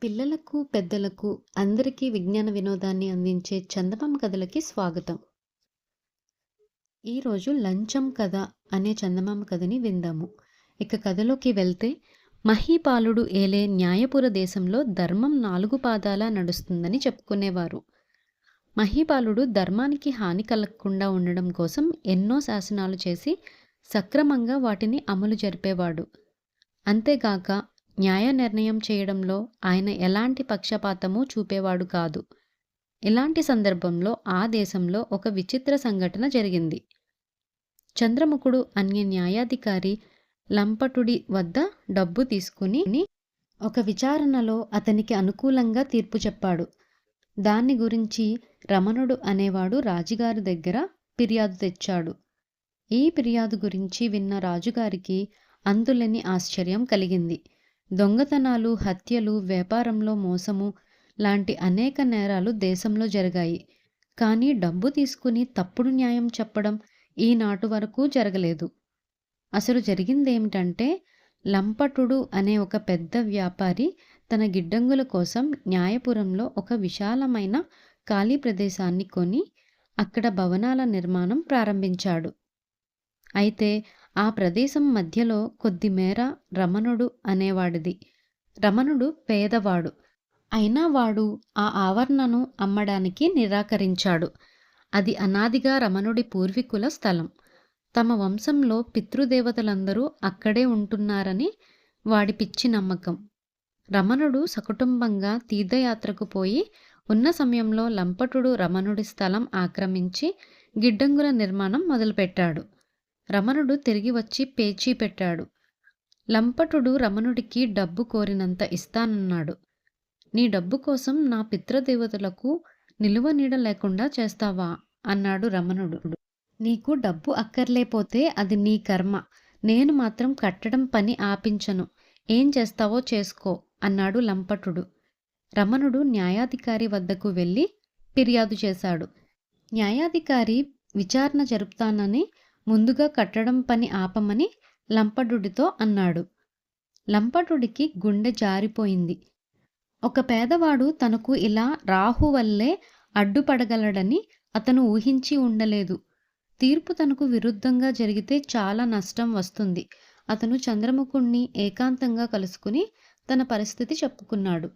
పిల్లలకు, పెద్దలకు అందరికీ విజ్ఞాన వినోదాన్ని అందించే చందమామ కథలకి స్వాగతం. ఈరోజు లంచం కథ అనే చందమామ కథని విందాము. ఇక కథలోకి వెళ్తే, మహీపాలుడు ఏలే న్యాయపుర దేశంలో ధర్మం 4 పాదాల నడుస్తుందని చెప్పుకునేవారు. మహీపాలుడు ధర్మానికి హాని కలగకుండా ఉండడం కోసం ఎన్నో శాసనాలు చేసి సక్రమంగా వాటిని అమలు జరిపేవాడు. అంతేగాక న్యాయ నిర్ణయం చేయడంలో ఆయన ఎలాంటి పక్షపాతమూ చూపేవాడు కాదు. ఇలాంటి సందర్భంలో ఆ దేశంలో ఒక విచిత్ర సంఘటన జరిగింది. చంద్రముఖుడు అనే న్యాయాధికారి లంపటుడి వద్ద డబ్బు తీసుకుని ఒక విచారణలో అతనికి అనుకూలంగా తీర్పు చెప్పాడు. దాన్ని గురించి రమణుడు అనేవాడు రాజుగారి దగ్గర ఫిర్యాదు తెచ్చాడు. ఈ ఫిర్యాదు గురించి విన్న రాజుగారికి అంతులేని ఆశ్చర్యం కలిగింది. దొంగతనాలు, హత్యలు, వ్యాపారంలో మోసము లాంటి అనేక నేరాలు దేశంలో జరిగాయి. కానీ డబ్బు తీసుకుని తప్పుడు న్యాయం చెప్పడం ఈనాటి వరకు జరగలేదు. అసలు జరిగిందేమిటంటే, లంపటుడు అనే ఒక పెద్ద వ్యాపారి తన గిడ్డంగుల కోసం న్యాయపురంలో ఒక విశాలమైన ఖాళీ ప్రదేశాన్ని కొని అక్కడ భవనాల నిర్మాణం ప్రారంభించాడు. అయితే ఆ ప్రదేశం మధ్యలో కొద్ది మేర రమణుడు అనేవాడిది. రమణుడు పేదవాడు. అయినా వాడు ఆ ఆవరణను అమ్మడానికి నిరాకరించాడు. అది అనాదిగా రమణుడి పూర్వీకుల స్థలం. తమ వంశంలో పితృదేవతలందరూ అక్కడే ఉంటున్నారని వాడి పిచ్చి నమ్మకం. రమణుడు సకుటుంబంగా తీర్థయాత్రకు పోయి ఉన్న సమయంలో లంపటుడు రమణుడి స్థలం ఆక్రమించి గిడ్డంగుల నిర్మాణం మొదలుపెట్టాడు. రమణుడు తిరిగి వచ్చి పేచీ పెట్టాడు. లంపటుడు రమణుడికి డబ్బు కోరినంత ఇస్తానన్నాడు. నీ డబ్బు కోసం నా పితృదేవతలకు నిలువ నీడ లేకుండా చేస్తావా అన్నాడు రమణుడు. నీకు డబ్బు అక్కర్లేపోతే అది నీ కర్మ. నేను మాత్రం కట్టడం పని ఆపించను. ఏం చేస్తావో చేసుకో అన్నాడు లంపటుడు. రమణుడు న్యాయాధికారి వద్దకు వెళ్ళి ఫిర్యాదు చేశాడు. న్యాయాధికారి విచారణ జరుపుతానని ముందుగా కట్టడం పని ఆపమని లంపటుడితో అన్నాడు. లంపటుడికి గుండె జారిపోయింది. ఒక పేదవాడు తనకు ఇలా రాహు వల్లే అడ్డుపడగలడని అతను ఊహించి ఉండలేదు. తీర్పు తనకు విరుద్ధంగా జరిగితే చాలా నష్టం వస్తుంది. అతను చంద్రముఖుణ్ణి ఏకాంతంగా కలుసుకుని తన పరిస్థితి చెప్పుకున్నాడు.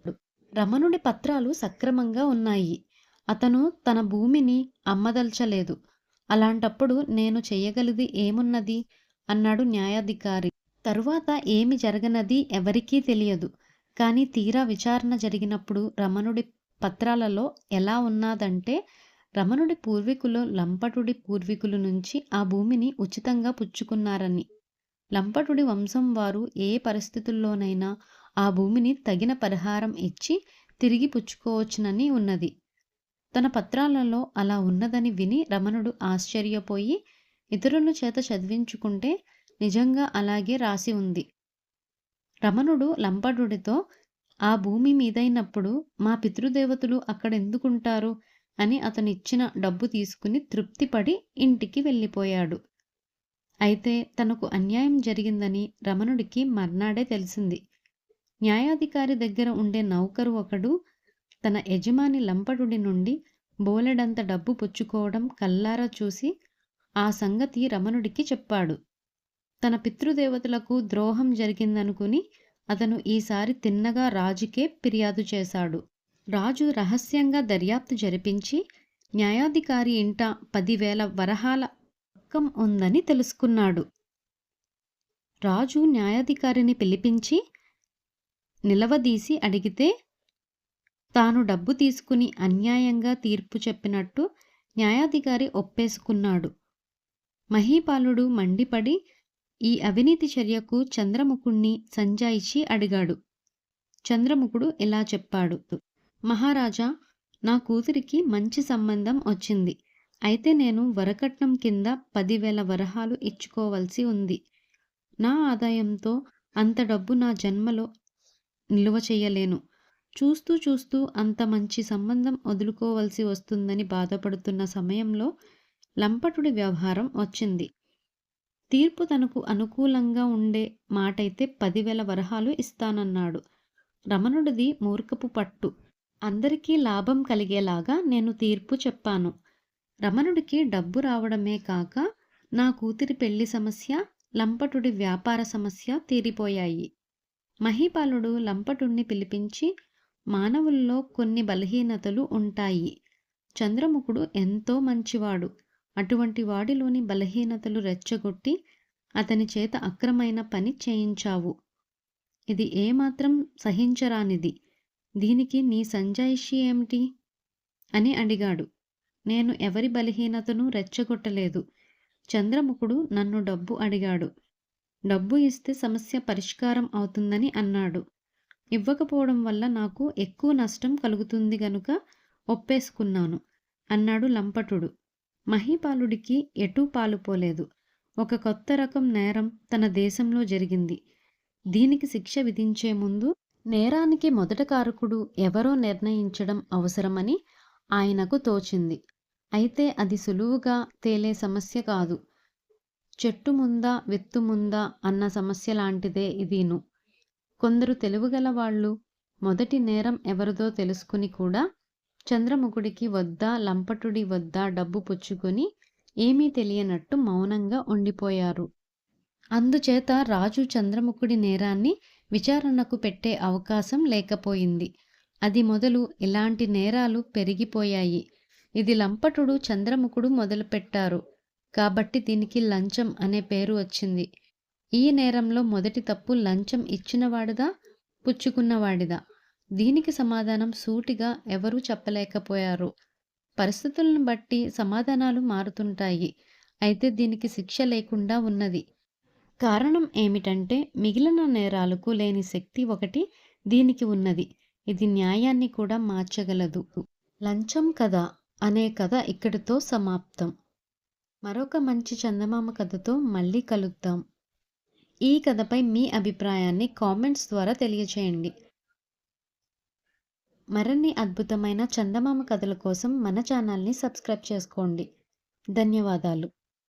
రమణుడి పత్రాలు సక్రమంగా ఉన్నాయి. అతను తన భూమిని అమ్మదల్చలేదు. అలాంటప్పుడు నేను చెయ్యగలిది ఏమున్నది అన్నాడు న్యాయాధికారి. తరువాత ఏమి జరగనది ఎవరికీ తెలియదు. కానీ తీరా విచారణ జరిగినప్పుడు రమణుడి పత్రాలలో ఎలా ఉన్నాదంటే, రమణుడి పూర్వీకులు లంపటుడి పూర్వీకుల నుంచి ఆ భూమిని ఉచితంగా పుచ్చుకున్నారని, లంపటుడి వంశం వారు ఏ పరిస్థితుల్లోనైనా ఆ భూమిని తగిన పరిహారం ఇచ్చి తిరిగి పుచ్చుకోవచ్చునని ఉన్నది. తన పత్రాలలో అలా ఉన్నదని విని రమణుడు ఆశ్చర్యపోయి, ఇతరుల చేత చదివించుకుంటే నిజంగా అలాగే రాసి ఉంది. రమణుడు లంపటుడితో, ఆ భూమి మీదైనప్పుడు మా పితృదేవతలు అక్కడెందుకుంటారు అని అతను ఇచ్చిన డబ్బు తీసుకుని తృప్తిపడి ఇంటికి వెళ్ళిపోయాడు. అయితే తనకు అన్యాయం జరిగిందని రమణుడికి మర్నాడే తెలిసింది. న్యాయాధికారి దగ్గర ఉండే నౌకరు ఒకడు తన యజమాని లంపటుడి నుండి బోలెడంత డబ్బు పుచ్చుకోవడం కల్లారా చూసి ఆ సంగతి రమణుడికి చెప్పాడు. తన పితృదేవతలకు ద్రోహం జరిగిందనుకుని అతను ఈసారి తిన్నగా రాజుకే ఫిర్యాదు చేశాడు. రాజు రహస్యంగా దర్యాప్తు జరిపించి న్యాయాధికారి ఇంట 10,000 వరహాల రొక్కం ఉందని తెలుసుకున్నాడు. రాజు న్యాయాధికారిని పిలిపించి నిలవదీసి అడిగితే, తాను డబ్బు తీసుకుని అన్యాయంగా తీర్పు చెప్పినట్టు న్యాయాధికారి ఒప్పేసుకున్నాడు. మహీపాలుడు మండిపడి ఈ అవినీతి చర్యకు చంద్రముఖుణ్ణి సంజాయిషి అడిగాడు. చంద్రముఖుడు ఇలా చెప్పాడు. మహారాజా, నా కూతురికి మంచి సంబంధం వచ్చింది. అయితే నేను వరకట్నం కింద 10,000 వరహాలు ఇచ్చుకోవలసి ఉంది. నా ఆదాయంతో అంత డబ్బు నా జన్మలో నిలువ చెయ్యలేను. చూస్తూ చూస్తూ అంత మంచి సంబంధం వదులుకోవలసి వస్తుందని బాధపడుతున్న సమయంలో లంపటుడి వ్యవహారం వచ్చింది. తీర్పు తనకు అనుకూలంగా ఉండే మాటైతే 10,000 వరహాలు ఇస్తానన్నాడు. రమణుడిది మూర్ఖపు పట్టు. అందరికీ లాభం కలిగేలాగా నేను తీర్పు చెప్పాను. రమణుడికి డబ్బు రావడమే కాక నా కూతురి పెళ్లి సమస్య, లంపటుడి వ్యాపార సమస్య తీరిపోయాయి. మహీపాలుడు లంపటుణ్ణి పిలిపించి, మానవుల్లో కొన్ని బలహీనతలు ఉంటాయి. చంద్రముఖుడు ఎంతో మంచివాడు. అటువంటి వాడిలోని బలహీనతలు రెచ్చగొట్టి అతని చేత అక్రమైన పని చేయించావు. ఇది ఏమాత్రం సహించరానిది. దీనికి నీ సంజాయిషీ ఏమిటి అని అడిగాడు. నేను ఎవరి బలహీనతను రెచ్చగొట్టలేదు. చంద్రముఖుడు నన్ను డబ్బు అడిగాడు. డబ్బు ఇస్తే సమస్య పరిష్కారం అవుతుందని అన్నాడు. ఇవ్వకపోవడం వల్ల నాకు ఎక్కువ నష్టం కలుగుతుంది గనుక ఒప్పేసుకున్నాను అన్నాడు లంపటుడు. మహీపాలుడికి ఎటూ పాలుపోలేదు. ఒక కొత్త రకం నేరం తన దేశంలో జరిగింది. దీనికి శిక్ష విధించే ముందు నేరానికి మొదట కారకుడు ఎవరో నిర్ణయించడం అవసరమని ఆయనకు తోచింది. అయితే అది సులువుగా తేలే సమస్య కాదు. చెట్టు ముందా విత్తు ముందా అన్న సమస్య లాంటిదే ఇదీను. కొందరు తెలివిగల వాళ్ళు మొదటి నేరం ఎవరిదో తెలుసుకుని కూడా చంద్రముఖుడికి వద్దా లంపటుడి వద్దా డబ్బు పుచ్చుకొని ఏమీ తెలియనట్టు మౌనంగా ఉండిపోయారు. అందుచేత రాజు చంద్రముఖుడి నేరాన్ని విచారణకు పెట్టే అవకాశం లేకపోయింది. అది మొదలు ఇలాంటి నేరాలు పెరిగిపోయాయి. ఇది లంపటుడు చంద్రముఖుడు మొదలుపెట్టారు కాబట్టి దీనికి లంచం అనే పేరు వచ్చింది. ఈ నేరంలో మొదటి తప్పు లంచం ఇచ్చినవాడిదా పుచ్చుకున్నవాడిదా? దీనికి సమాధానం సూటిగా ఎవరూ చెప్పలేకపోయారు. పరిస్థితులను బట్టి సమాధానాలు మారుతుంటాయి. అయితే దీనికి శిక్ష లేకుండా ఉన్నది. కారణం ఏమిటంటే మిగిలిన నేరాలకు లేని శక్తి ఒకటి దీనికి ఉన్నది. ఇది న్యాయాన్ని కూడా మార్చగలదు. లంచం కథ అనే కథ ఇక్కడితో సమాప్తం. మరొక మంచి చందమామ కథతో మళ్ళీ కలుద్దాం. ఈ కథపై మీ అభిప్రాయాన్ని కామెంట్స్ ద్వారా తెలియచేయండి. మరిన్ని అద్భుతమైన చందమామ కథల కోసం మన ఛానల్ని సబ్స్క్రైబ్ చేసుకోండి. ధన్యవాదాలు.